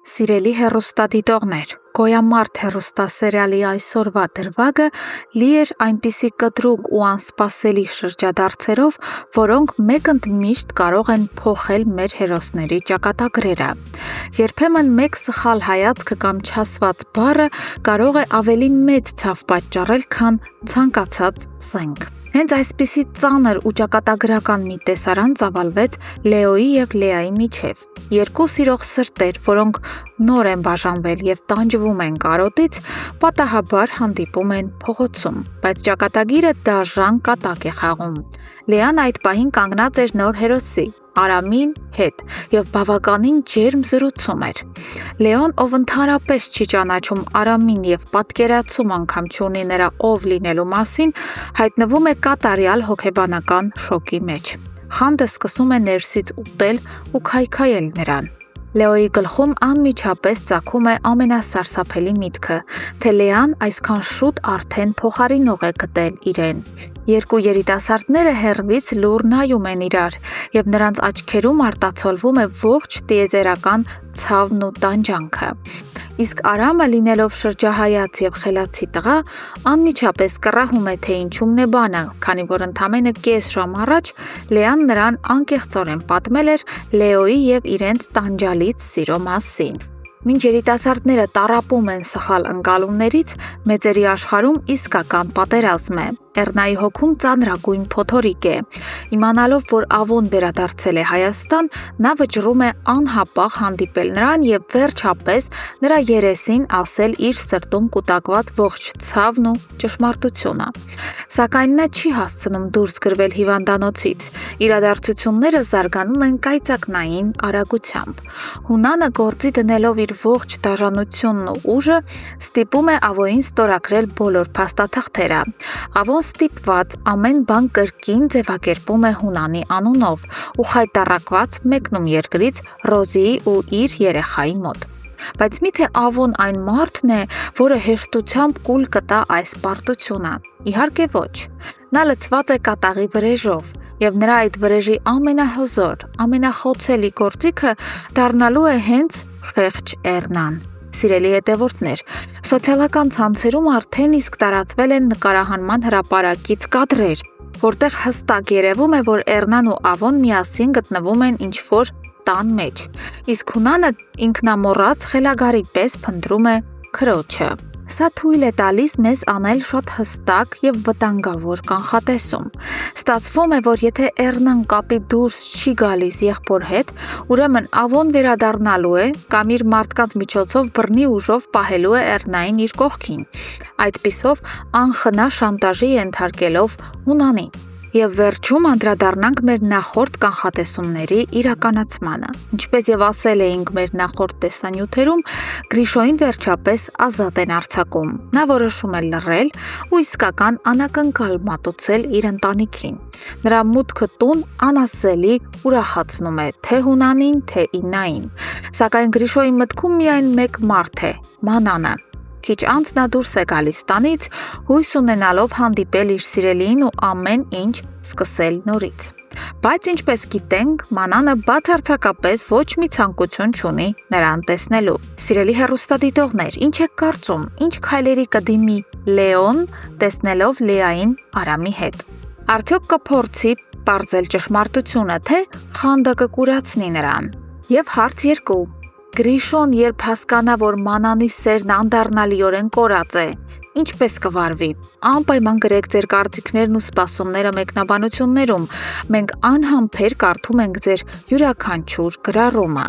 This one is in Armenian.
Սիրելի հեռուստադիտողներ, Գոյամարտ հեռուստասերիալի այսօրվա դրվագը լի էր այնպիսի կտրուկ ու անսպասելի շրջադարձերով, որոնք մեկընդմիշտ կարող են փոխել մեր հերոսների ճակատագրերը։ Երբեմն մեկ սխալ հայացքը կամ չասված բառը կարող է ավելի մեծ ցավ պատճառել, քան ցանկացած զենք։ Հենց այսպիսի ծանր ու ճակատագրական մի տեսարան ծավալվեց Լեոյի և Լեայի միջև։ Երկու սիրող սրտեր, որոնք նոր են բաժանվել և տանջվում են կարոտից, պատահաբար հանդիպում են փողոցում, բայց ճակատագիրը դաժան կատակ է խաղում։ Լեան այդ պահին կանգնած էր նոր հերոսի՝ Արամի հետ և բավականին ջերմ զրուցում էր։ Լեոն, ով ընդհանրապես չի ճանաչում Արամին և պատկերացում անգամ չունի նրա ով լինելու մասին, հայտնվում է կատարյալ հոգեբանական շոկի մեջ։ Խանդը սկսում է ներսից ուտել ու քայքայել նրան։ Լեոյի գլխում անմիջապես ծագում է ամենասարսափելի միտքը, թե Լեան այսքան շուտ արդեն փոխարինող է գտել իրեն։ Երկու երիտասարդները հեռվից լուռ նայում են իրար, և նրանց աչքերում արտացոլվում է ողջ տիեզերական ցավն ու տանջանքը։ Իսկ Արամը, լինելով շրջահայաց և խելացի տղա, անմիջապես կռահում է, թե ինչումն է բանը, քանի որ ընդամենը կես ժամ առաջ Լեան նրան անկեղծորեն պատմել էր Լեոյի և իրենց տանջալից սիրո մասին։ Մինչ երիտասարդները տառապում են սխալ ընկալումներից, մեծերի աշխարհում իսկական պատերազմ է։ Էռնայի հոգում ծանրագույն փոթորիկ է։ Իմանալով, որ Ավոն վերադարձել է Հայաստան, նա վճռում է անհապաղ հանդիպել նրան և վերջապես նրա երեսին ասել իր սրտում կուտակված ողջ ցավն ու ճշմարտությունը։ Սակայն նա չի հասցնում դուրս գրվել հիվանդանոցից։ Իրադարձությունները զարգանում են կայծակնային արագությամբ։ Հունանը, գործի դնելով իր ողջ դաժանությունն ու ուժը, ստիպում է Ավոյին ստորագրել բոլոր փաստաթղթերը։ Ավոն ստիպված ամեն բան կրկին ձևակերպում է Հունանի անունով ու խայտառակված մեկնում երկրից Ռոզիի ու իր երեխայի մոտ։ Բայց միթե Ավոն այն մարդն է, որը հեշտությամբ կուլ կտա այս պարտությունը։ Իհարկե ոչ։ Նա լցված է կատաղի վրեժով, և նրա այդ վրեժի ամենահզոր, ամենախոցելի գործիքը դառնալու է հենց խեղճ Էռնան։ Սիրելի հետևորդներ, սոցիալական ցանցերում արդեն իսկ տարածվել են նկարահանման հրապարակից կադրեր, որտեղ հստակ երևում է, որ Էռնան ու Ավոն միասին գտնվում են ինչ-որ տան մեջ, իսկ Հունանը ինքնամոռաց խելագարի պես փնտրում է քրոջը։ Սա թույլ է տալիս մեզ անել շատ հստակ և վտանգավոր կանխատեսում։ Ստացվում է, որ եթե Էռնան կապի դուրս չի գալիս եղբոր հետ, ուրեմն Ավոն վերադառնալու է կամ իր մարդկանց միջոցով բռնի ուժով պահելու է Էռնային իր կողքին, այդպիսով անխնա շանտաժի ենթարկելով Հունանին։ Եվ վերջում անդրադառնանք մեր նախորդ կանխատեսումների իրականացմանը։ Ինչպես և ասել էինք մեր նախորդ տեսանյութերում, Գրիշոյին վերջապես ազատ են արձակում։ Նա որոշում է լռել ու իսկական անակնկալ մատուցել իր ընտանիքին։ Նրա մուտքը տուն անասելի ուրախացնում է թե Հունանին, թե Իննային։ Սակայն Գրիշոյի մտքում միայն մեկ մարդ է՝ Մանանը։ Քիչ անց նա դուրս է գալիս տանից, հույս ունենալով հանդիպել իր սիրելիին ու ամեն ինչ սկսել նորից։ Բայց ինչպես գիտենք, Մանանը բացարձակապես ոչ մի ցանկություն չունի նրան տեսնելու։ Սիրելի հեռուստադիտողներ, ինչ եք կարծում, ինչ քայլերի կդիմի Լեոն, տեսնելով Լեային Արամի հետ։ Արդյոք կփորձի պարզել ճշմարտությունը, թե խանդը կկուրացնի նրան։ Եվ հարց 2. Գրիշոն, երբ հասկանա, որ Մանանի սերն անդառնալիորեն կորած է, ինչպես կվարվի։ Անպայման գրեք ձեր կարծիքներն ու սպասումները մեկնաբանություններում։ Մենք անհամբեր կարդում ենք ձեր յուրաքանչյուր գրառումը։